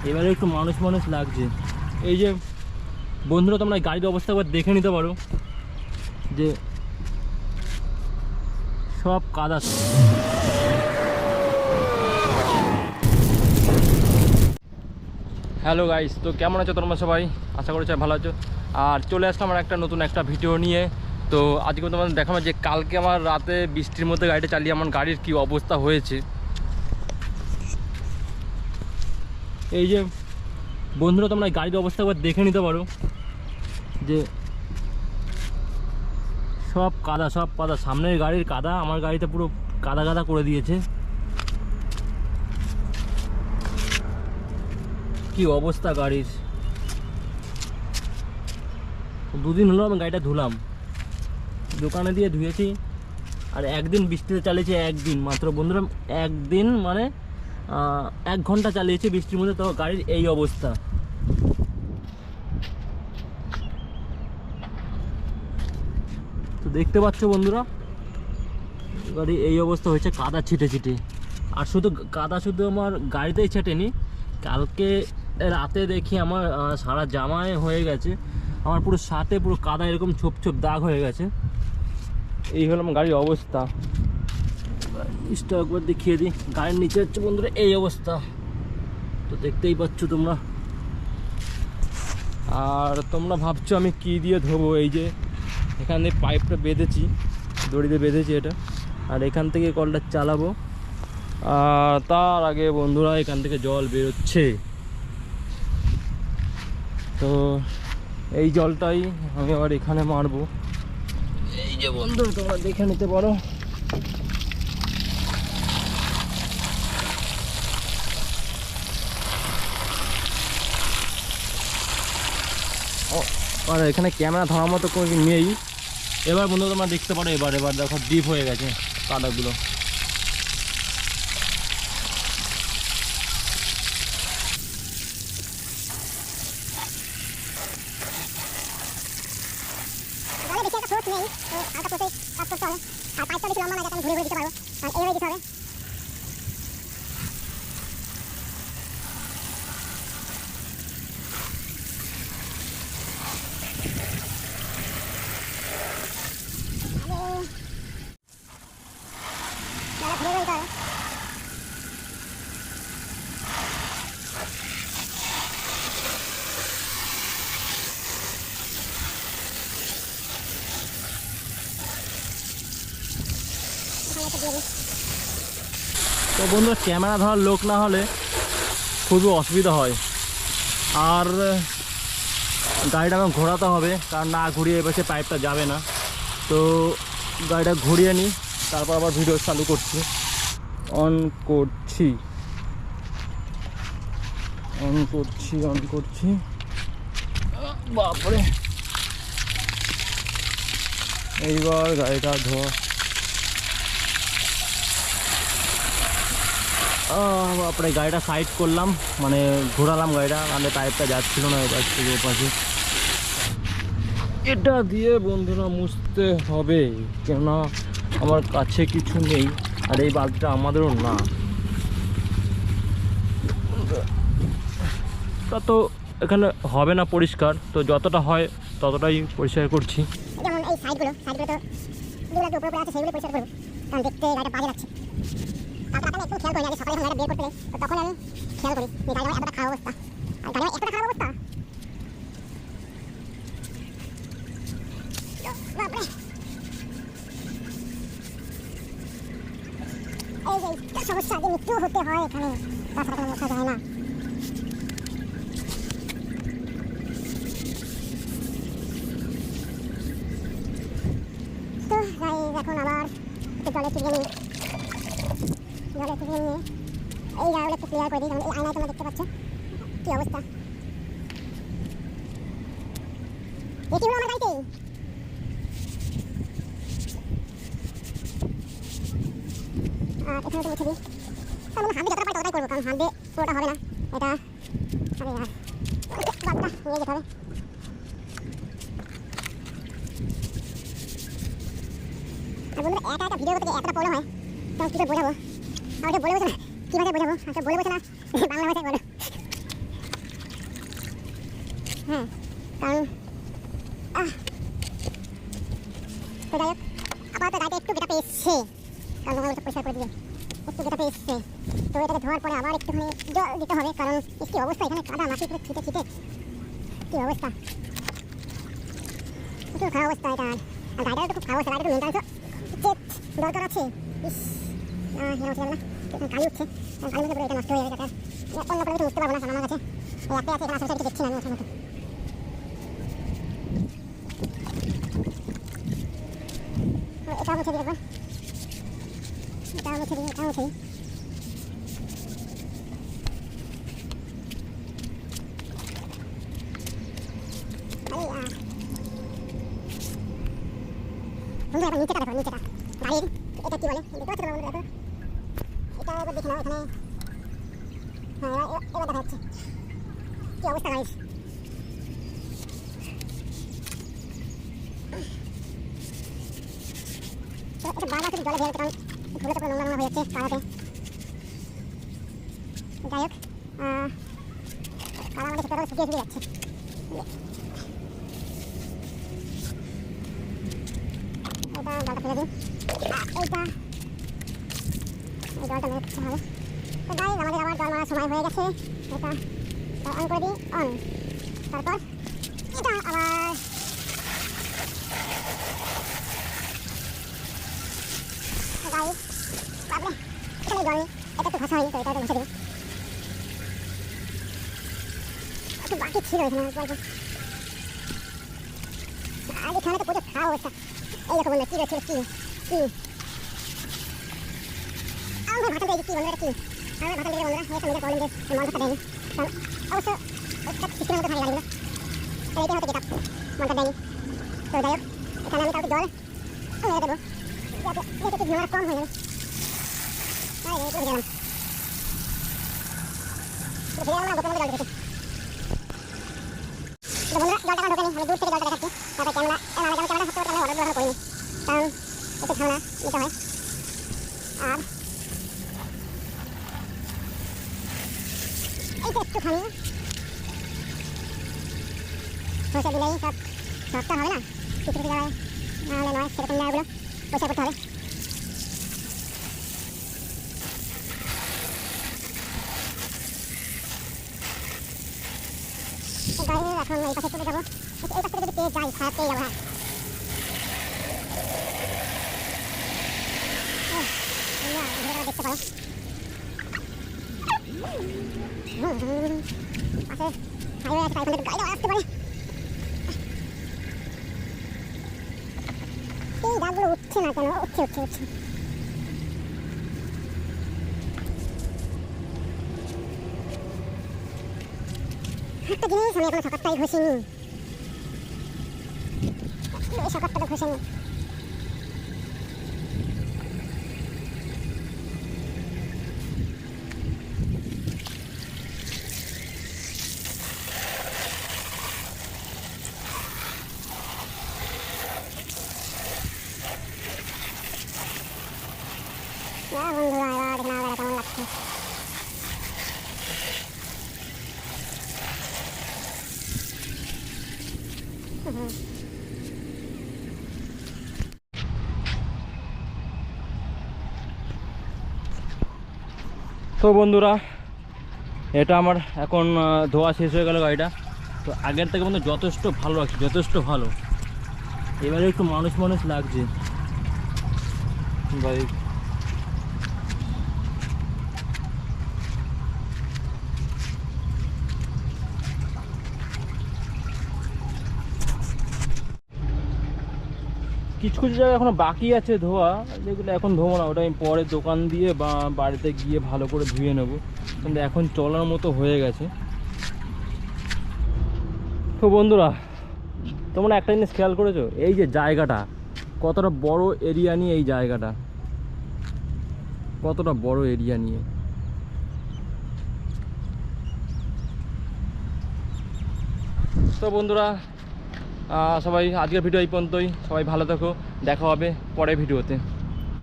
এবারে একটু মানুষ মানুষ লাগছে। এই যে বন্ধুরা, তোমরা গাড়ির অবস্থা একবার দেখে নিতে পারো যে সব কাদা। হ্যালো গাইস, তো কেমন আছো তোমরা সবাই? আশা করি ভালো আছো। আর চলে আসলাম আমার একটা নতুন একটা ভিডিও নিয়ে। তো আজকে তোমাদের দেখাবো যে কালকে আমার রাতে বৃষ্টির মধ্যে গাড়িটা চালিয়ে আমার গাড়ির কি অবস্থা হয়েছে। এই যে বন্ধুরা, তোমরা গাড়ির অবস্থা একবার দেখে নিতে পারো যে সব কাদা, সব কাদা। সামনের গাড়ির কাদা আমার গাড়িতে পুরো কাদা কাদা করে দিয়েছে। কি অবস্থা গাড়ির। দুদিন হলো আমি গাড়িটা ধুলাম, দোকানে দিয়ে ধুয়েছি। আর একদিন বৃষ্টিতে চালিয়েছি, একদিন মাত্র বন্ধুরা, একদিন মানে 1 ঘন্টা চালিয়েছি বৃষ্টির মধ্যে, তো গাড়ির এই অবস্থা। তো দেখতে পাচ্ছ বন্ধুরা, গাড়ি এই অবস্থা হয়েছে, কাদা ছিটে ছিটে। আর শুধু কাদা শুধু আমার গাড়িতেই ছেটেনি, কালকে রাতে দেখি আমার সারা জামায় হয়ে গেছে, আমার পুরো শার্টে পুরো কাদা এরকম ছোপ ছোপ দাগ হয়ে গেছে। এই হলো আমার গাড়ির অবস্থা। স্টক একবার দেখিয়ে দিই, গাড়ির নিচে হচ্ছে বন্ধুরা এই অবস্থা, তো দেখতেই পাচ্ছ তোমরা। আর তোমরা ভাবছো আমি কি দিয়ে ধোবো, এই যে এখানে পাইপটা বেঁধেছি, দড়িতে বেঁধেছি এটা, আর এখান থেকে কলটা চালাবো। আর তার আগে বন্ধুরা এখান থেকে জল বেরোচ্ছে, তো এই জলটাই আমি আবার এখানে মারবো। এই যে বন্ধু, তোমরা দেখে নিতে পারো। আর এখানে ক্যামেরা ধরার মতো কোনো নেই। এবার বন্ধু তোমরা দেখতে পারো, এবার দেখো ডিপ হয়ে গেছে কাদাগুলো। তো বন্ধুরা, ক্যামেরা ধরার লোক না হলে খুবই অসুবিধা হয়। আর গাড়িটা আমার ঘোরাতে হবে, কারণ না ঘুরিয়ে এপাশে পাইপটা যাবে না। তো গাড়িটা ঘুরিয়ে নিই, তারপর আবার ভিডিও চালু করছি, অন করছি। বাপরে, এইবার গাড়িটা ধোয়া। বাপরে, গাড়িটা সাইড করলাম, মানে ঘোরালাম গাড়িটা, মানে পাইপটা যাচ্ছিল না এবার থেকে ওপাশে। এটা দিয়ে বন্ধুরা মুছতে হবে, কেননা আমার কাছে কিছু নেই, আর এই বালতিটা আমাদেরও না। তা তো এখানে হবে না পরিষ্কার, তো যতটা হয় ততটাই পরিষ্কার করছি। যেমন এই সাইডগুলো তো যেগুলো উপরে আছে সেগুলো পরিষ্কার করবো, কারণ দেখতে গাড়িটা বাজে লাগছে। তারপর আমি একটু খেয়াল করি, আগে সকালে যখন গাড়িটা বের করতে তো তখন আমি খেয়াল করি যে গাড়িটা এতটা খারাপ অবস্থা, আর গাড়িটা এতটা খারাপ অবস্থা। বাপরে, এই যে সমস্যা, যে মৃত্যু হতে হয় এখানে, তাছাড়া কোনো মশা যায় না। তো যাই, এখন আবার একটু জলে চুবিয়ে নিই, এই জায়গাগুলো একটু ক্লিয়ার করে দিই, কারণ এই আয়নায় তোমরা দেখতে পাচ্ছ কি অবস্থা। এটি হলো আমার গাড়িতেই। আর এখানে তো মুছে দিই, তার মানে হাত দিয়ে যতটা পারি ততটাই করবো, কারণ হাত দিয়ে পুরোটা হবে না এটা। আরে আর বাদটা নিয়ে যেতে হবে। আর বন্ধুরা, একা একা ভিডিও করতে এতটা প্রবলেম হয়, তখন কী করে বোঝাবো, আমাকে বলে বোঝে না, কী ভাষায় বোঝাবো, আমাকে বলে বোঝে না, বাংলা ভাষায় বলো। হ্যাঁ কারণ তো যাই হোক আপাতত গাড়িটা একটু গেটা পেয়েছে, কারণ মোবাইলটা পরিষ্কার করে দিয়ে একটু গেটা পেয়েছে। তো এটাকে ধোয়ার পরে আবার একটুখানি জল দিতে হবে, কারণ কি অবস্থা এখানে কাদা মাটি করে ছিটে ছিটে কি অবস্থা, একটু খারাপ অবস্থা এটা। আর গাড়িটা তো খুব খারাপ অবস্থা, গাড়িটা মেনটেন্স চেক দরকার আছে। ইস এরকম ছিল না, কালি উঠছে, কালির মধ্যে পুরো এটা নষ্ট হয়ে যাবে। অন্য কোনো কিছু বুঝতে পারবো না আমার কাছে, এই একটাই আছে এখানে আশেপাশে কিছু দেখছি না আমি ওঠার মতো। এটা মুছে দিই একবার, এটা মুছে দিই, এটা মুছে দিই। বন্ধু এখন নিচেটা দেখো, নিচেটা গাড়ির এটা কি বলে দেখতে পাচ্ছ বন্ধু? দেখো এটা একবার দেখে নাও এখানে। হ্যাঁ এবার দেখা যাচ্ছে কি অবস্থা গাড়ির। এটা বারবার শুধু জলে ভেঙে, কারণ ধুলে তো পুরো নোংরা নোংরা হয়ে যাচ্ছে কাদাতে। যাই হোক কাদা আমাদের সেটা শুকিয়ে শুকিয়ে যাচ্ছে। এটা জলটা ফেলে দিই, এইটা এই জলটা মেরে দিতে হবে। তো গাইজ আমাদের আবার জল মারার সময় হয়ে গেছে, এটা অন করে দিই, অন। তারপর এটা আবার গাইজ বাবরে এখানে জল, এটা একটু ঘষা হয়নি তো এটা ঘষে দিই। একটু বাকি ছিল এখানে জলটা, আর এখানে তো প্রচুর খারাপ অবস্থা। এই দেখো বন্ধু কি রয়েছে, কি কি আমার ভাষা দিয়ে কি বন্ধুরা, কি আমার ভাষা দিয়ে বন্ধুরা হয়তো নিজের প্রবলেম যে মন ভাষা দেয়নি, কারণ অবশ্য একটা সিস্টেমের মতো ভালো গাড়িগুলো, তাই এটা হয়তো গেট আপ মনটা দেয়নি। তো যাই হোক এখানে আমি কাউকে জল মেরে দেবো যাতে একটু ধোঁয়া কম হয়ে যাবে। তাই এই করে গেলাম, ভেবে গেলাম না গোপন জল দেখেছি। তো বন্ধুরা জলটা ঢোকেনি, আমি দূর থেকে জলটা দেখাচ্ছি, তারপর ক্যামেরা ক্যামেরা সত্যি কথা আমি অর্ডার ব্যবহার করিনি, কারণ একটু ঝামেলা নিতে হয়। আর এইটা একটুখানি ঘষে দিলেই সব সবটা হবে না, কিছু কিছু জায়গায় নাহলে নয়, সেরকম জায়গাগুলো পরিষ্কার করতে হবে। গাড়ি এখন এই পাশে চলে যাবো, এই পাশ থেকে যদি পেয়ে যাই খারাপ পেয়ে যাবো। হ্যাঁ দেখতে পারো পাশে হাইওয়ে আছে, তাই গাড়িও আসতে পারে। এই দাগগুলো উঠছে না কেন? উঠছে উঠছে উঠছে। একটা জিনিস আমি এখনো সকালটাই ঘষিনি, সকালটা তো ঘষেনি। বন্ধুরা এবার দেখে নাও কেমন লাগছে। তো বন্ধুরা এটা আমার এখন ধোয়া শেষ হয়ে গেল গাড়িটা। তো আগের থেকে বন্ধু যথেষ্ট ভালো লাগছে, যথেষ্ট ভালো। এবারে একটু মানুষ মানুষ লাগছে বাইক। কিছু কিছু জায়গায় এখনো বাকি আছে ধোয়া, যেগুলো এখন ধোবো না, ওটা আমি পরে দোকান দিয়ে বা বাড়িতে গিয়ে ভালো করে ধুয়ে নেবো, কিন্তু এখন চলার মতো হয়ে গেছে। তো বন্ধুরা তোমরা একটা জিনিস খেয়াল করেছো, এই যে জায়গাটা কতটা বড় এরিয়া নিয়ে, এই জায়গাটা কতটা বড় এরিয়া নিয়ে। তো বন্ধুরা সবাই আজকের ভিডিও এই পর্যন্তই, সবাই ভালো থাকো, দেখা হবে পরের ভিডিওতে।